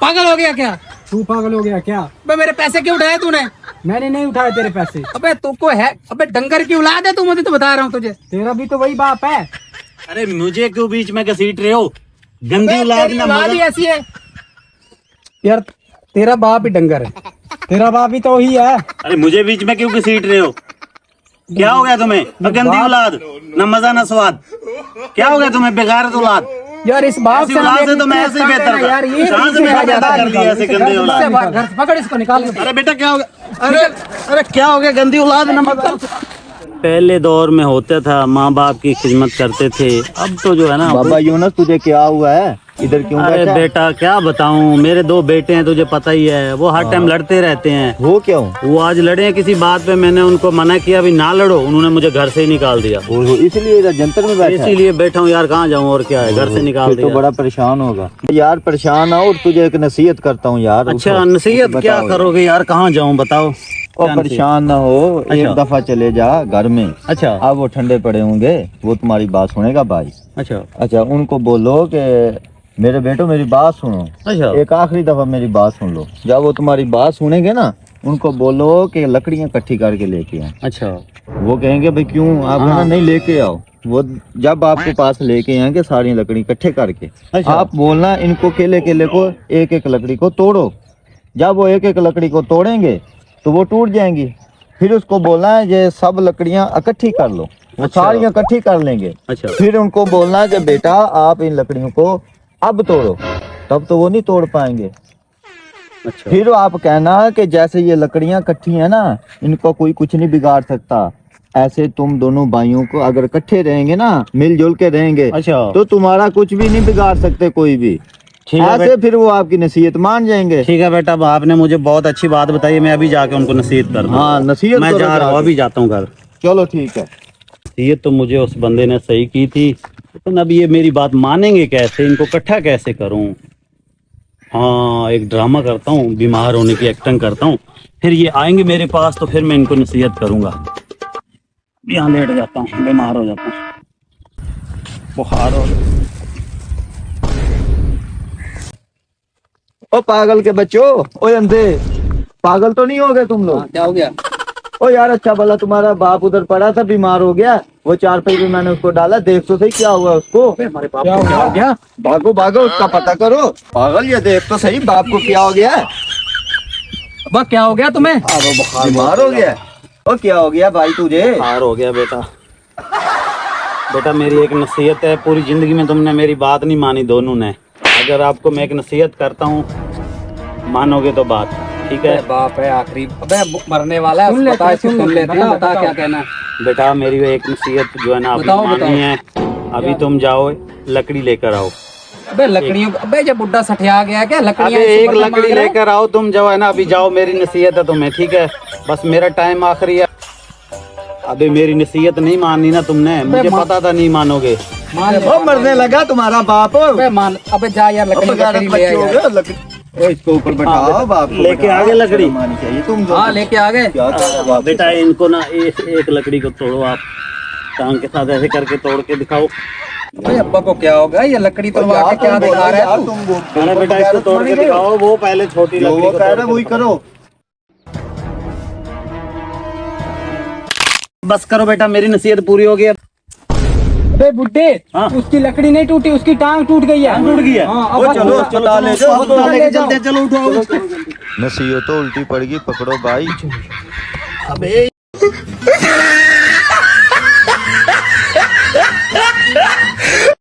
पागल हो गया क्या? तू पागल हो गया क्या? अबे मेरे पैसे क्यों उठाए तूने? मैंने नहीं उठाए तेरे पैसे। अबे तुमको है, अबे डंगर की औलाद है तू, मुझे तो बता रहा हूँ तुझे। तेरा भी तो वही बाप है। अरे मुझे क्यों बीच में घसीट रहे हो? गंदी औलाद तेरी ना औलाद ही मगर। ऐसी है यार, तेरा बाप ही डंगर है। तेरा बाप भी तो वही है। अरे मुझे बीच में क्यों घसीट रहे हो? क्या हो गया तुम्हें? गंदी औलाद, न मजा न स्वाद। क्या हो गया तुम्हें? बेगारत औलाद। यार इस बाप ऐसी औलाद से तो मैं ऐसे ही बेहतर था। यार ये कहाँ से मैं पैदा कर दिया ऐसे गंदे औलाद? घर से पकड़ इसको, निकाल के। अरे बेटा क्या हो गया? अरे क्या हो गया? गंदी औलाद न मजा। पहले दौर में होता था, माँ बाप की खिदमत करते थे। अब तो जो है ना बाबा यूनुस, तुझे क्या हुआ है? इधर क्यों अरे बैठा? बेटा क्या बताऊं, मेरे 2 बेटे हैं, तुझे पता ही है। वो हर टाइम लड़ते रहते हैं। वो क्यों? वो आज लड़े हैं किसी बात पे, मैंने उनको मना किया भी ना लड़ो, उन्होंने मुझे घर से ही निकाल दिया। ओहो, इसलिए इधर जंतर में बैठा है? इसीलिए बैठा हूँ यार, कहाँ जाऊँ और क्या है, घर से निकाल फिर तो दिया। बड़ा परेशान होगा यार। परेशान हो, और तुझे एक नसीहत करता हूँ यार। अच्छा उठो, नसीहत क्या बताओ। करोगे यार? कहाँ जाऊँ बताओ? और क्या परेशान ना हो, एक अच्छा। दफा चले जा घर में। अच्छा अब वो ठंडे पड़े होंगे, वो तुम्हारी बात सुनेगा भाई। अच्छा अच्छा, उनको बोलो कि मेरे बेटो मेरी बात सुनो। अच्छा एक आखिरी दफा मेरी बात सुन लो। जब वो तुम्हारी बात सुनेंगे ना, उनको बोलो कि लकड़ियां इकट्ठी करके लेके आए। अच्छा वो कहेंगे भाई क्यों आप ना नहीं लेके आओ। वो जब आपके पास लेके आएंगे सारी लकड़ी इकट्ठे करके, अच्छा। आप बोलना इनको केले केले को एक एक लकड़ी को तोड़ो। जब वो एक एक लकड़ी को तोड़ेंगे तो वो टूट जाएंगी। फिर उसको बोलना है ये सब लकड़ियां इकट्ठी कर लो। वो अच्छा। सारी इकट्ठी कर लेंगे। अच्छा फिर उनको बोलना है कि बेटा आप इन लकड़ियों को अब तोड़ो। तब तो वो नहीं तोड़ पाएंगे। अच्छा फिर आप कहना कि जैसे ये लकड़ियां इकट्ठी है ना, इनको कोई कुछ नहीं बिगाड़ सकता। ऐसे तुम दोनों भाइयों को अगर इकट्ठे रहेंगे ना, मिलजुल के रहेंगे, अच्छा तो तुम्हारा कुछ भी नहीं बिगाड़ सकते कोई भी। ठीक है ऐसे फिर वो आपकी नसीहत मान जाएंगे। ठीक है बेटा, अब आपने मुझे बहुत अच्छी बात बताई है, मैं अभी जाके उनको नसीहत कर दूँ। हाँ, नसीहत मैं करो जा रहा हूँ, जाके। अभी जाता हूँ घर। चलो ठीक है। ये तो मुझे उस बंदे ने सही की थी, लेकिन अब ये मेरी बात मानेंगे कैसे? इनको इकट्ठा कैसे करूं? हाँ, एक ड्रामा करता हूँ, बीमार होने की एक्टिंग करता हूँ, फिर ये आएंगे मेरे पास तो फिर मैं इनको नसीहत करूंगा। यहाँ लेट जाता हूँ, बीमार हो जाता हूँ, बुखार हो गया। ओ पागल के बच्चों, ओ अंधे, पागल तो नहीं हो गए तुम लोग? क्या हो गया? ओ यार, अच्छा भला तुम्हारा बाप उधर पड़ा था, बीमार हो गया। वो 4 पैसे मैंने उसको डाला, देख तो सही क्या हुआ उसको। हमारे बाप को क्या हो गया? भागो भागो, उसका पता करो। पागल, ये देख तो सही बाप को क्या हो गया। अब क्या हो गया तुम्हें? बीमार हो गया। ओ क्या हो गया भाई तुझे? बुखार हो गया बेटा। बेटा मेरी एक नसीहत है, पूरी जिंदगी में तुमने मेरी बात नहीं मानी दोनों ने। अगर आपको मैं एक नसीहत करता हूँ, मानोगे तो बात, ठीक है? बाप है आखिरी, अबे मरने वाला है, बता इसको, सुन लेते हैं, बता क्या कहना है। बेटा मेरी एक नसीहत जो है ना आपने बताओ, माननी है। अभी तुम जाओ लकड़ी लेकर आओ। अबे लकड़ियों, अबे जब बुड्ढा सठिया गया क्या? अबे लकड़ियां एक लकड़ी लेकर आओ तुम, जो है ना अभी जाओ, मेरी नसीहत है तुम्हें, ठीक है? बस मेरा टाइम आखिरी है। अबे मेरी नसीहत नहीं माननी ना तुमने, मुझे पता था नहीं मानोगे। ओ मरने लगा तुम्हारा बाप। अबे मान, अबे जा यार, लकड़ी ले यार। ओ इसको ऊपर बैठाओ, बाप को लेके बैठाओ। आगे लकड़ी? मानी चाहिए तुम। हाँ लेके आ गए। क्या कर रहे हो बाप? बेटा इनको ना एक लकड़ी को तोड़ो आप, टांग के साथ ऐसे करके तोड़ के दिखाओ। भाई अब्बा को क्या हो गया? ये लकड़ी तोड़वा के क्या दिखा रहा है तू? अरे बेटा इसको तोड़ के दिखाओ, वो पहले छोटी जो लकड़ी वो को कह तोड़ रहा के वही करो। बस करो बेटा, मेरी नसीहत पूरी हो गई अब। अबे बुड्ढे, हाँ। उसकी लकड़ी नहीं टूटी, उसकी टांग टूट गई है। टूट गई है? हाँ, ओ अब चलो अस्पताल ले जाओ, अस्पताल लेके चलते हैं, चलो उठाओ। नसीहत तो उल्टी पड़ गई, पकड़ो भाई। अबे